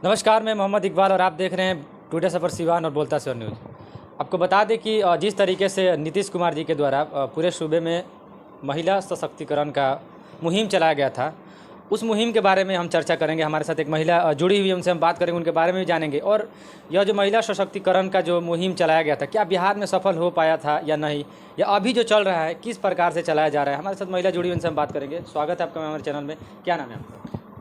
नमस्कार, मैं मोहम्मद इकबाल और आप देख रहे हैं टुडे सफर सिवान और बोलता सिवान न्यूज़। आपको बता दें कि जिस तरीके से नीतीश कुमार जी के द्वारा पूरे सूबे में महिला सशक्तिकरण का मुहिम चलाया गया था, उस मुहिम के बारे में हम चर्चा करेंगे। हमारे साथ एक महिला जुड़ी हुई है, उनसे हम बात करेंगे, उनके बारे में भी जानेंगे। और यह जो महिला सशक्तिकरण का जो मुहिम चलाया गया था, क्या बिहार में सफल हो पाया था या नहीं, या अभी जो चल रहा है किस प्रकार से चलाया जा रहा है। हमारे साथ महिला जुड़ी हुई, उनसे हम बात करेंगे। स्वागत है आपका हमारे चैनल में। क्या नाम है आपका?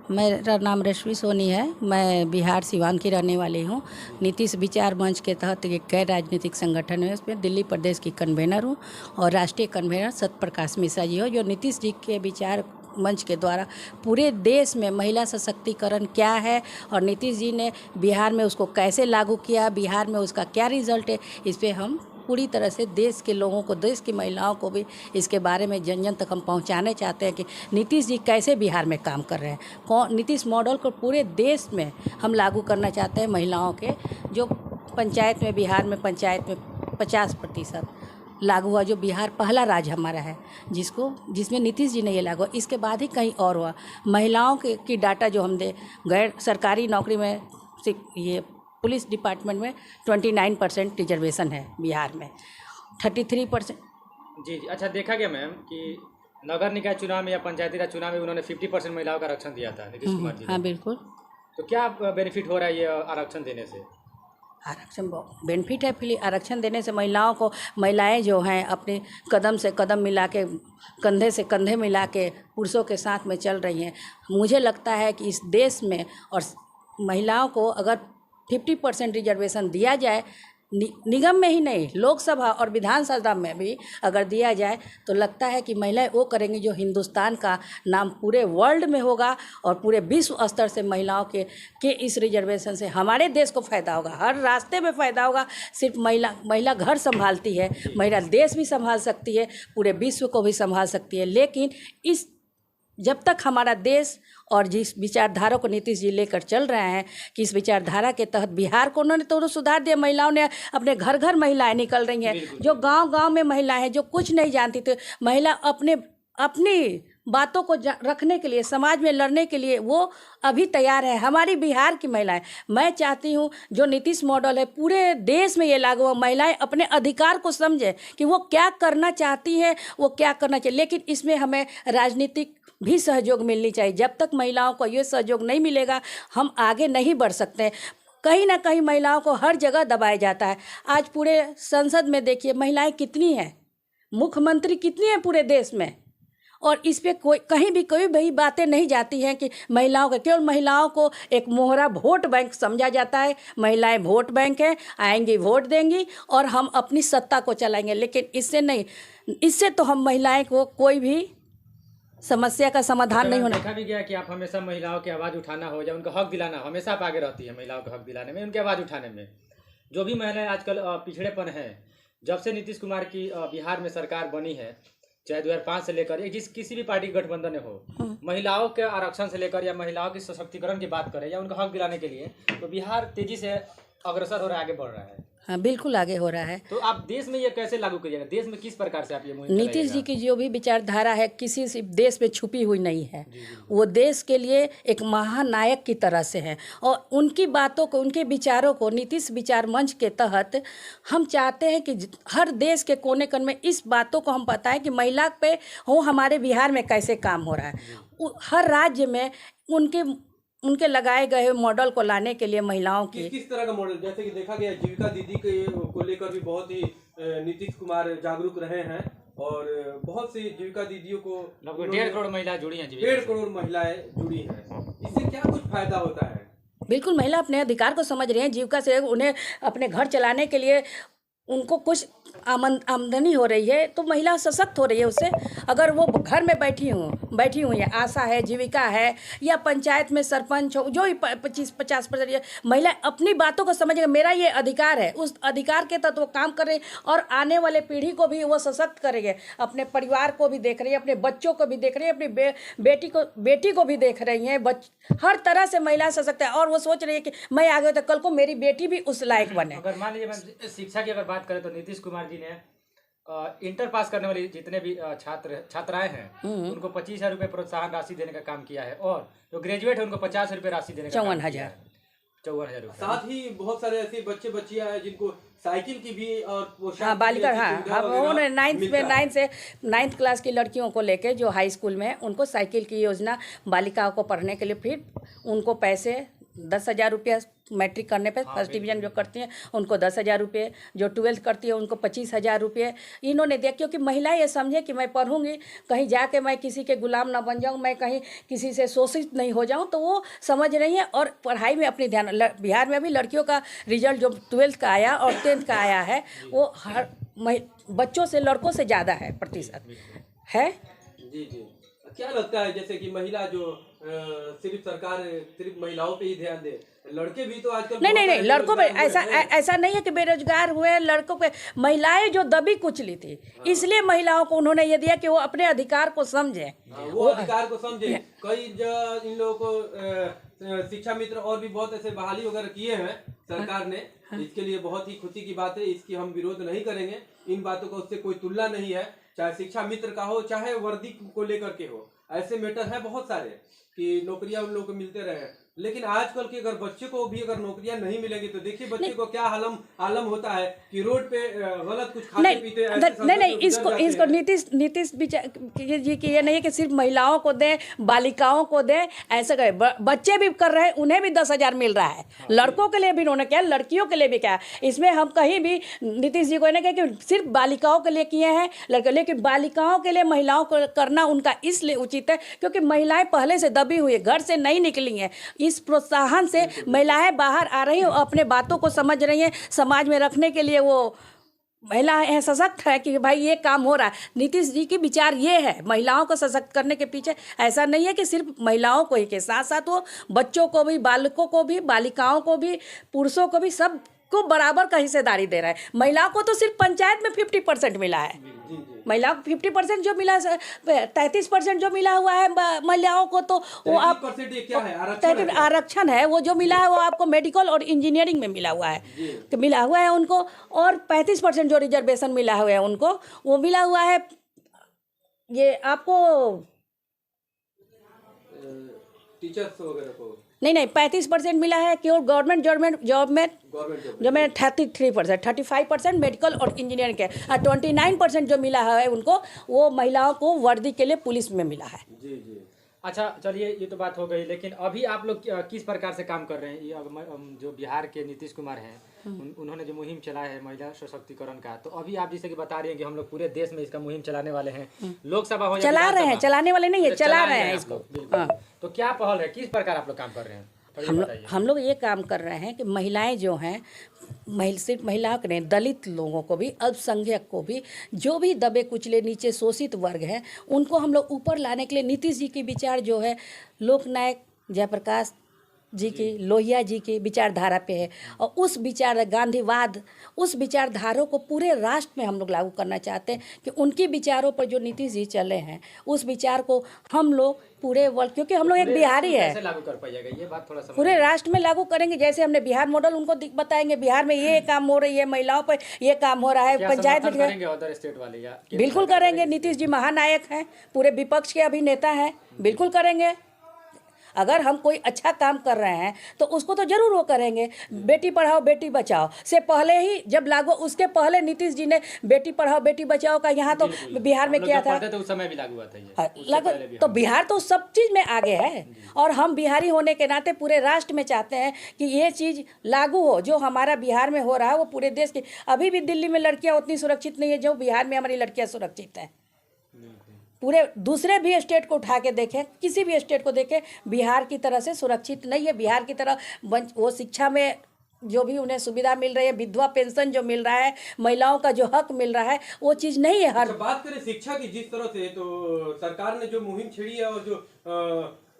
मेरा नाम रश्मि सोनी है। मैं बिहार सिवान की रहने वाली हूँ। नीतीश विचार मंच के तहत एक गैर राजनीतिक संगठन है, उसमें दिल्ली प्रदेश की कन्वेनर हूँ और राष्ट्रीय कन्वेनर सत्यप्रकाश मिश्रा जी हो, जो नीतीश जी के विचार मंच के द्वारा पूरे देश में महिला सशक्तिकरण क्या है और नीतीश जी ने बिहार में उसको कैसे लागू किया, बिहार में उसका क्या रिजल्ट है, इस पर हम पूरी तरह से देश के लोगों को, देश की महिलाओं को भी इसके बारे में जन जन तक हम पहुंचाने चाहते हैं कि नीतीश जी कैसे बिहार में काम कर रहे हैं। नीतीश मॉडल को पूरे देश में हम लागू करना चाहते हैं। महिलाओं के जो पंचायत में, बिहार में पंचायत में 50% लागू हुआ, जो बिहार पहला राज्य हमारा है जिसमें नीतीश जी ने ये लागू, इसके बाद ही कहीं और हुआ। महिलाओं की डाटा जो हम दे, गैर सरकारी नौकरी में ये पुलिस डिपार्टमेंट में 29% रिजर्वेशन है, बिहार में 33%। जी जी, अच्छा, देखा गया मैम कि नगर निकाय चुनाव में या पंचायती राज चुनाव में उन्होंने 50% महिलाओं का आरक्षण दिया था नीतीश कुमार जी ने। हाँ बिल्कुल। तो क्या बेनिफिट हो रहा है ये आरक्षण देने से? आरक्षण बेनिफिट है। फिर आरक्षण देने से महिलाओं को, महिलाएं जो हैं अपने कदम से कदम मिला के, कंधे से कंधे मिला के पुरुषों के साथ में चल रही हैं। मुझे लगता है कि इस देश में और महिलाओं को अगर 50% रिजर्वेशन दिया जाए, निगम में ही नहीं, लोकसभा और विधानसभा में भी अगर दिया जाए, तो लगता है कि महिलाएं वो करेंगी जो हिंदुस्तान का नाम पूरे वर्ल्ड में होगा और पूरे विश्व स्तर से महिलाओं के इस रिजर्वेशन से हमारे देश को फ़ायदा होगा, हर रास्ते में फ़ायदा होगा। सिर्फ महिला घर संभालती है, महिला देश भी संभाल सकती है, पूरे विश्व को भी संभाल सकती है। लेकिन जब तक हमारा देश और जिस विचारधारा को नीतीश जी लेकर चल रहे हैं कि इस विचारधारा के तहत बिहार को उन्होंने तो सुधार दिया। महिलाओं ने अपने घर घर महिलाएं निकल रही हैं, जो गांव गांव में महिलाएं हैं, जो कुछ नहीं जानती थी, महिला अपनी बातों को रखने के लिए, समाज में लड़ने के लिए वो अभी तैयार है। हमारी बिहार की महिलाएं, मैं चाहती हूँ जो नीतीश मॉडल है पूरे देश में ये लागू हो, महिलाएं अपने अधिकार को समझें कि वो क्या करना चाहती हैं, वो क्या करना चाहिए। लेकिन इसमें हमें राजनीतिक भी सहयोग मिलनी चाहिए। जब तक महिलाओं को ये सहयोग नहीं मिलेगा, हम आगे नहीं बढ़ सकते। कहीं ना कहीं महिलाओं को हर जगह दबाया जाता है। आज पूरे संसद में देखिए महिलाएं कितनी हैं, मुख्यमंत्री कितनी हैं पूरे देश में, और इस पे कहीं भी कोई भी बातें नहीं जाती हैं कि महिलाओं को, केवल महिलाओं को एक मोहरा वोट बैंक समझा जाता है। महिलाएं वोट बैंक हैं, आएंगी वोट देंगी और हम अपनी सत्ता को चलाएंगे। लेकिन इससे नहीं, इससे तो हम महिलाएं को कोई भी समस्या का समाधान नहीं होना। देखा भी गया कि आप हमेशा महिलाओं की आवाज़ उठाना हो या उनका हक दिलाना, हमेशा आप आगे रहती है महिलाओं का हक दिलाने में, उनकी आवाज़ उठाने में। जो भी महिलाएं आजकल पिछड़ेपन है, जब से नीतीश कुमार की बिहार में सरकार बनी है, चाहे 2005 से लेकर किसी भी पार्टी गठबंधन हो, महिलाओं के आरक्षण से लेकर या महिलाओं की सशक्तिकरण की बात करें या उनका हक दिलाने के लिए, तो बिहार तेजी से अग्रसर हो रहा है, आगे बढ़ रहा है। हाँ बिल्कुल आगे हो रहा है। तो आप देश में ये कैसे लागू करिएगा? देश में किस प्रकार से आप ये मुहिम नीतीश जी की जो भी विचारधारा है किसी से देश में छुपी हुई नहीं है। वो देश के लिए एक महानायक की तरह से है और उनकी बातों को, उनके विचारों को नीतीश विचार मंच के तहत हम चाहते हैं कि हर देश के कोने कोने में इस बातों को हम बताएं कि महिला पे हो हमारे बिहार में कैसे काम हो रहा है। हर राज्य में उनके लगाए गए मॉडल को लाने के लिए महिलाओं की किस तरह का मॉडल, जैसे कि देखा गया जीविका दीदी को लेकर भी बहुत ही नीतीश कुमार जागरूक रहे हैं और बहुत सी जीविका दीदियों को लगभग 1.5 करोड़ महिलाएं जुड़ी हैं। 1.5 करोड़ महिलाएं जुड़ी हैं। इससे क्या कुछ फायदा होता है? बिल्कुल, महिला अपने अधिकार को समझ रही हैं। जीविका से उन्हें अपने घर चलाने के लिए उनको कुछ आमदनी हो रही है, तो महिला सशक्त हो रही है उससे। अगर वो घर में बैठी हूँ या आशा है, जीविका है या पंचायत में सरपंच हो, जो ही 25-50% महिला अपनी बातों को समझेगा, मेरा ये अधिकार है, उस अधिकार के तहत वो काम कर रहे हैं और आने वाले पीढ़ी को भी वो सशक्त करेंगे। अपने परिवार को भी देख रही है, अपने बच्चों को भी देख रही है, अपनी बेटी को भी देख रही हैं। हर तरह से महिला सशक्त है और वो सोच रही है कि मैं आगे तो कल को मेरी बेटी भी उस लायक बने। अगर मान लीजिए शिक्षा की अगर बात करें तो नीतीश कुमार जी ने इंटर पास करने वाली जितने भी छात्राएं हैं उनको 25,000 रुपये प्रोत्साहन राशि देने का काम किया है और जो ग्रेजुएट है उनको 50 रुपये राशि देने का काम किया है। 54,000 रुपये। साथ ही बहुत सारे ऐसे बच्चे बच्चियां हैं जिनको साइकिल की भी और पोशाक हाँ की बालिका, भी हाँ सुविधा हाँ वगैरह उन्होंने मिलता है। 9th क्लास की लड़कियों को लेके जो हाई स्कूल में है, उनको साइकिल की योजना, बालिकाओं को पढ़ने के लिए फिर उनको पैसे 10,000 रुपया, मैट्रिक करने पे फर्स्ट डिवीजन जो करती हैं उनको 10,000 रुपये, जो 12th करती है उनको 25,000 रुपये इन्होंने दिया, क्योंकि महिलाएं ये समझे कि मैं पढ़ूंगी, कहीं जाके मैं किसी के गुलाम ना बन जाऊं, मैं कहीं किसी से शोषित नहीं हो जाऊं, तो वो समझ रही हैं और पढ़ाई में अपनी ध्यान। बिहार में अभी लड़कियों का रिजल्ट जो 12th का आया और 10th का आया है, वो हर बच्चों से लड़कों से ज़्यादा है प्रतिशत है। जी जी, क्या लगता है जैसे कि महिला जो सिर्फ सरकार सिर्फ महिलाओं पे ही ध्यान दे, लड़के भी तो आजकल नहीं बहुत नहीं नहीं, सारे लड़कों पे बेरोजगार हुए हैं। ऐसा नहीं है कि बेरोजगार हुए लड़कों पे, महिलाएं जो दबी कुचली थी, इसलिए महिलाओं को उन्होंने ये दिया कि वो अपने अधिकार को समझें। वो अधिकार को समझे। कई इन लोगों को शिक्षा मित्र और भी बहुत ऐसे बहाली वगैरह किए हैं सरकार ने, इसके लिए बहुत ही खुशी की बात है, इसकी हम विरोध नहीं करेंगे, इन बातों का उससे कोई तुलना नहीं है, चाहे शिक्षा मित्र का हो चाहे वर्दी को लेकर के हो। ऐसे मैटर है बहुत सारे कि नौकरियां उन लोगों को मिलते रहे, लेकिन आजकल के अगर बच्चे को भी अगर नौकरियां नहीं मिलेंगी तो देखिए बच्चे को क्या आलम होता है कि रोड पे गलत कुछ खाते पीते ऐसे नहीं नहीं, संगत में इसको गुजर जाते इसको हैं। नीतीश जी की ये नहीं है कि सिर्फ महिलाओं को दें, बालिकाओं को दें, ऐसे करें। बच्चे भी कर रहे हैं, उन्हें भी 10,000 मिल रहा है, लड़कों के लिए भी उन्होंने किया, लड़कियों के लिए भी क्या। इसमें हम कहीं भी नीतीश जी को ये नहीं कहे कि सिर्फ बालिकाओं के लिए किए हैं लड़के, लेकिन बालिकाओं के लिए महिलाओं को करना उनका इसलिए उचित है क्योंकि महिलाएं पहले से दबी हुई है, घर से नहीं निकली हैं। इस प्रोत्साहन से महिलाएं बाहर आ रही हैं, अपने बातों को समझ रही हैं, समाज में रखने के लिए वो महिलाएं सशक्त है कि भाई ये काम हो रहा है। नीतीश जी की विचार ये है, महिलाओं को सशक्त करने के पीछे ऐसा नहीं है कि सिर्फ महिलाओं को ही, के साथ साथ वो बच्चों को भी, बालकों को भी, बालिकाओं को भी, पुरुषों को भी, सब को बराबर का हिस्सेदारी दे रहा है। महिलाओं को तो सिर्फ पंचायत में 50% मिला है, महिलाओं को 50% जो मिला, 33% जो मिला हुआ है महिलाओं को, तो वो आप 33% क्या है? आरक्षण है? आरक्षण है, वो जो मिला है वो आपको मेडिकल और इंजीनियरिंग में मिला हुआ है, तो मिला हुआ है उनको। और 35% जो रिजर्वेशन मिला हुआ है उनको, वो मिला हुआ है ये आपको टीचर्स वगैरह को नहीं 35% मिला है केवल गवर्नमेंट जॉब में जो मैं 33%, 35% मेडिकल और इंजीनियरिंग के, और 29% जो मिला है उनको, वो महिलाओं को वर्दी के लिए पुलिस में मिला है। जी जी। अच्छा चलिए, ये तो बात हो गई, लेकिन अभी आप लोग किस प्रकार से काम कर रहे हैं? ये जो बिहार के नीतीश कुमार हैं, उन्होंने जो मुहिम चला है महिला सशक्तिकरण का, तो अभी आप जैसे कि बता रही हैं कि हम लोग पूरे देश में इसका मुहिम चलाने वाले हैं, लोकसभा हो या चला रहे हैं, विधानसभा। चलाने वाले नहीं है, चला रहे हैं आप इसको। लोग, बिल्कुल। तो क्या पहल है, किस प्रकार आप लोग काम कर रहे हैं? थोड़ी बताइए। हम लोग ये काम कर रहे हैं कि महिलाएं जो हैं, सिर्फ महिलाओं को नहीं, दलित लोगों को भी, अल्पसंख्यक को भी, जो भी दबे कुचले नीचे शोषित वर्ग हैं, उनको हम लोग ऊपर लाने के लिए नीतीश जी के विचार जो है, लोकनायक जयप्रकाश जी की, लोहिया जी की विचारधारा पे है, और उस विचार गांधीवाद, उस विचारधारा को पूरे राष्ट्र में हम लोग लागू करना चाहते हैं कि उनके विचारों पर जो नीतीश जी चले हैं, उस विचार को हम लोग पूरे वर्ल्ड, क्योंकि हम लोग एक बिहारी है, कैसे लागू कर पाइएगा ये बात थोड़ा समझ। पूरे राष्ट्र में लागू करेंगे। जैसे हमने बिहार मॉडल उनको बताएंगे, बिहार में ये काम हो रही है, महिलाओं पर ये काम हो रहा है, पंचायत में करेंगे अदर स्टेट वाले या बिल्कुल करेंगे। नीतीश जी महानायक हैं, पूरे विपक्ष के अभिनेता हैं, बिल्कुल करेंगे। अगर हम कोई अच्छा काम कर रहे हैं तो उसको तो जरूर वो करेंगे। बेटी पढ़ाओ बेटी बचाओ से पहले ही जब लागू, उसके पहले नीतीश जी ने बेटी पढ़ाओ बेटी बचाओ का यहाँ तो बिहार में किया था, तो उस समय भी लागू हुआ था ये, लागू। तो बिहार तो सब चीज़ में आगे है, और हम बिहारी होने के नाते पूरे राष्ट्र में चाहते हैं कि ये चीज़ लागू हो। जो हमारा बिहार में हो रहा है वो पूरे देश की, अभी भी दिल्ली में लड़कियाँ उतनी सुरक्षित नहीं है जो बिहार में हमारी लड़कियाँ सुरक्षित हैं। पूरे दूसरे भी स्टेट को उठा के देखें, किसी भी स्टेट को देखें, बिहार की तरह से सुरक्षित नहीं है। बिहार की तरह वो शिक्षा में जो भी उन्हें सुविधा मिल रही है, विधवा पेंशन जो मिल रहा है, महिलाओं का जो हक मिल रहा है, वो चीज़ नहीं है। हर बात करें शिक्षा की, जिस तरह से तो सरकार ने जो मुहिम छेड़ी है, और जो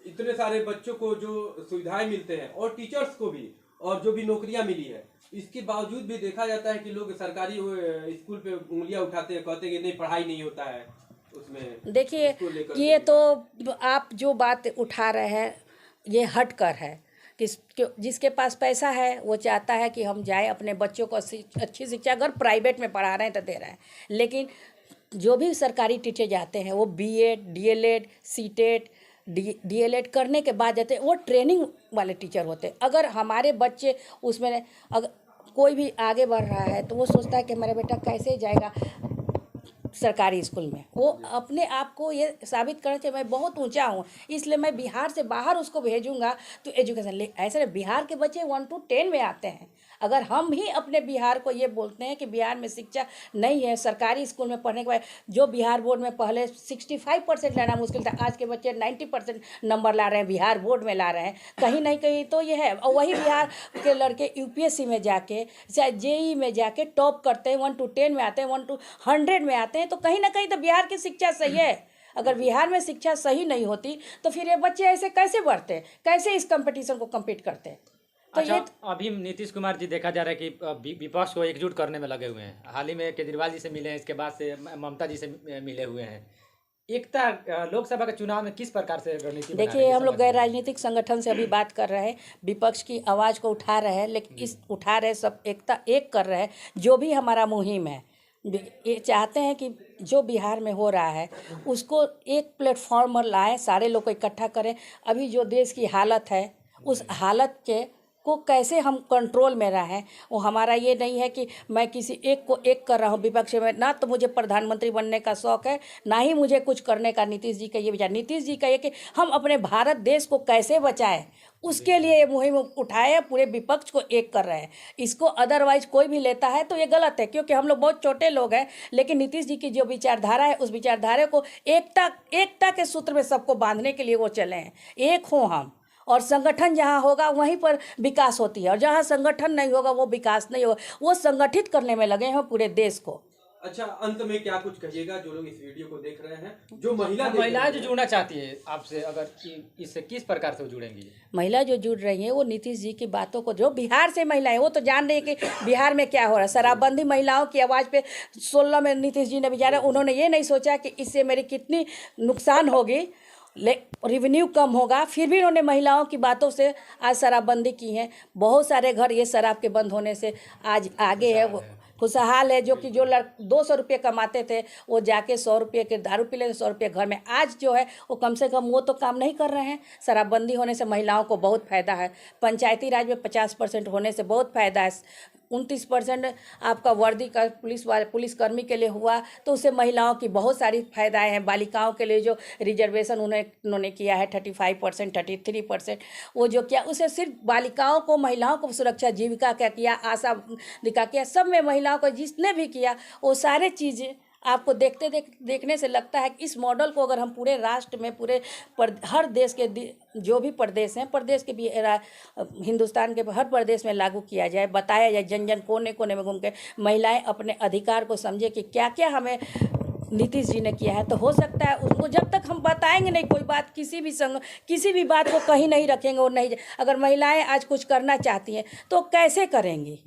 इतने सारे बच्चों को जो सुविधाएं मिलते हैं और टीचर्स को भी, और जो भी नौकरियां मिली है, इसके बावजूद भी देखा जाता है कि लोग सरकारी स्कूल पे उंगलियां उठाते हैं, कहते हैं कि नहीं पढ़ाई नहीं होता है उसमें। देखिए, ये तो आप जो बात उठा रहे हैं ये हट कर है कि जिसके पास पैसा है वो चाहता है कि हम जाए अपने बच्चों को अच्छी शिक्षा, अगर प्राइवेट में पढ़ा रहे हैं तो दे रहे हैं, लेकिन जो भी सरकारी टीचर जाते हैं वो BEd, DLEd, CTET, डीएलएड करने के बाद जाते वो ट्रेनिंग वाले टीचर होते। अगर हमारे बच्चे उसमें अगर कोई भी आगे बढ़ रहा है तो वो सोचता है कि मेरा बेटा कैसे जाएगा सरकारी स्कूल में, वो अपने आप को ये साबित करना चाहिए मैं बहुत ऊंचा हूँ, इसलिए मैं बिहार से बाहर उसको भेजूंगा तो एजुकेशन ले। ऐसे बिहार के बच्चे 1 to 10 में आते हैं। अगर हम भी अपने बिहार को ये बोलते हैं कि बिहार में शिक्षा नहीं है, सरकारी स्कूल में पढ़ने के बाद जो बिहार बोर्ड में पहले 65% लाना मुश्किल था, आज के बच्चे 90% नंबर ला रहे हैं, बिहार बोर्ड में ला रहे हैं, कहीं नहीं कहीं तो ये है। और वही बिहार के लड़के यूपीएससी में जाके चाहे जेई में जाके टॉप करते हैं, 1 to 10 में आते हैं, 1 to 100 में आते हैं, तो कहीं ना कहीं तो बिहार की शिक्षा सही है। अगर बिहार में शिक्षा सही नहीं होती तो फिर ये बच्चे ऐसे कैसे बढ़ते, कैसे इस कंपटीशन को कम्पीट करते। तो अच्छा, ये अभी नीतीश कुमार जी देखा जा रहा है कि विपक्ष को एकजुट करने में लगे हुए हैं। हाल ही में केजरीवाल जी से मिले हैं, इसके बाद से ममता जी से मिले हुए हैं। एकता लोकसभा के चुनाव में किस प्रकार से रणनीति बना रहे देखिए, हैं, हम लोग समझ गैर में? राजनीतिक संगठन से अभी बात कर रहे हैं, विपक्ष की आवाज़ को उठा रहे हैं, लेकिन इस उठा रहे सब एकता एक कर रहे हैं। जो भी हमारा मुहिम है ये चाहते हैं कि जो बिहार में हो रहा है उसको एक प्लेटफॉर्म पर लाएं, सारे लोग को इकट्ठा करें। अभी जो देश की हालत है उस हालत के को कैसे हम कंट्रोल में रहें, वो हमारा ये नहीं है कि मैं किसी एक को एक कर रहा हूँ विपक्ष में। ना तो मुझे प्रधानमंत्री बनने का शौक़ है, ना ही मुझे कुछ करने का नीतीश जी का ये विचार। नीतीश जी का ये कि हम अपने भारत देश को कैसे बचाएं, उसके लिए ये मुहिम उठाए, पूरे विपक्ष को एक कर रहे हैं। इसको अदरवाइज कोई भी लेता है तो ये गलत है, क्योंकि हम लोग बहुत छोटे लोग हैं, लेकिन नीतीश जी की जो विचारधारा है उस विचारधारा को एकता के सूत्र में सबको बांधने के लिए वो चले हैं। एक हों हम, और संगठन जहाँ होगा वहीं पर विकास होती है, और जहाँ संगठन नहीं होगा वो विकास नहीं होगा। वो संगठित करने में लगे हैं पूरे देश को। अच्छा, अंत में क्या कुछ कहिएगा जो लोग इस वीडियो को देख रहे हैं, जो महिलाएं जो जुड़ना चाहती है आपसे, अगर इससे किस प्रकार से वो जुड़ेंगी? महिला जो जुड़ रही हैं वो नीतीश जी की बातों को, जो बिहार से महिलाएं वो तो जान रही है कि बिहार में क्या हो रहा है। शराबबंदी महिलाओं की आवाज़ पे 16 में नीतीश जी ने विचारा, उन्होंने ये नहीं सोचा कि इससे मेरी कितनी नुकसान होगी, रेवेन्यू कम होगा, फिर भी उन्होंने महिलाओं की बातों से आज शराबबंदी की है। बहुत सारे घर ये शराब के बंद होने से आज आगे है, वो खुशहाल है। जो कि जो 200 रुपये कमाते थे वो जाके 100 रुपये के दारू पी लेते, 100 रुपये घर में। आज जो है वो कम से कम वो तो काम नहीं कर रहे हैं। शराबबंदी होने से महिलाओं को बहुत फ़ायदा है। पंचायती राज में 50% होने से बहुत फ़ायदा है। 29% आपका वर्दी का पुलिसकर्मी के लिए हुआ तो उससे महिलाओं की बहुत सारी फायदाएं हैं। बालिकाओं के लिए जो रिजर्वेशन उन्होंने किया है 35%, 33%, वो जो किया उसे सिर्फ बालिकाओं को, महिलाओं को सुरक्षा जीविका क्या किया, आशा दिखा किया, सब में महिलाओं को जिसने भी किया वो सारे चीज़ें आपको देखने से लगता है कि इस मॉडल को अगर हम पूरे राष्ट्र में हर देश के जो भी प्रदेश हैं, प्रदेश के भी हिंदुस्तान के हर प्रदेश में लागू किया जाए, बताया जाए, जन जन कोने कोने में घूम के महिलाएं अपने अधिकार को समझे कि क्या क्या हमें नीतीश जी ने किया है, तो हो सकता है उसको जब तक हम बताएंगे नहीं कोई बात, किसी भी बात को कहीं नहीं रखेंगे और नहीं। अगर महिलाएं आज कुछ करना चाहती हैं तो कैसे करेंगी,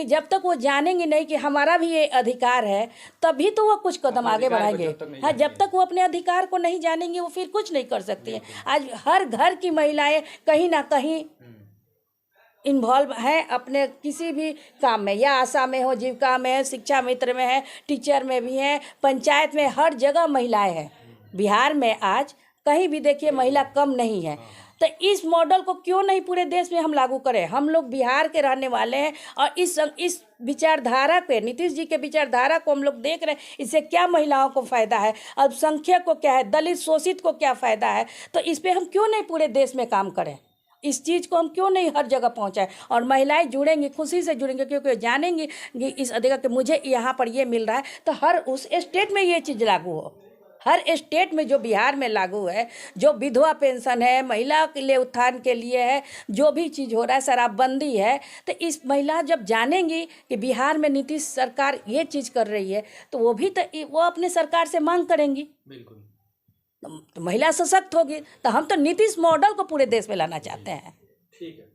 जब तक वो जानेंगे नहीं कि हमारा भी ये अधिकार है, तभी तो वो कुछ कदम आगे बढ़ाएंगे। हाँ, जब तक वो अपने अधिकार को नहीं जानेंगे वो फिर कुछ नहीं कर सकती हैं। आज हर घर की महिलाएं कहीं ना कहीं इन्वॉल्व हैं अपने किसी भी काम में, या आशा में हो, जीविका में है, शिक्षा मित्र में है, टीचर में भी हैं, पंचायत में, हर जगह महिलाएं हैं। बिहार में आज कहीं भी देखिए महिला कम नहीं है। तो इस मॉडल को क्यों नहीं पूरे देश में हम लागू करें? हम लोग बिहार के रहने वाले हैं और इस विचारधारा पे, नीतीश जी के विचारधारा को हम लोग देख रहे हैं, इससे क्या महिलाओं को फ़ायदा है, अल्पसंख्यक को क्या है, दलित शोषित को क्या फ़ायदा है। तो इस पर हम क्यों नहीं पूरे देश में काम करें, इस चीज़ को हम क्यों नहीं हर जगह पहुंचाएं। और महिलाएं जुड़ेंगी, खुशी से जुड़ेंगी, क्योंकि जानेंगी कि इस अधिकार कि मुझे यहाँ पर ये मिल रहा है, तो हर उस स्टेट में ये चीज़ लागू हो। हर स्टेट में जो बिहार में लागू है, जो विधवा पेंशन है, महिला के लिए उत्थान के लिए है, जो भी चीज़ हो रहा है, शराबबंदी है, तो इस महिला जब जानेंगी कि बिहार में नीतीश सरकार ये चीज़ कर रही है तो वो अपने सरकार से मांग करेंगी। बिल्कुल, तो महिला सशक्त होगी। तो हम तो नीतीश मॉडल को पूरे देश में लाना चाहते हैं। ठीक है।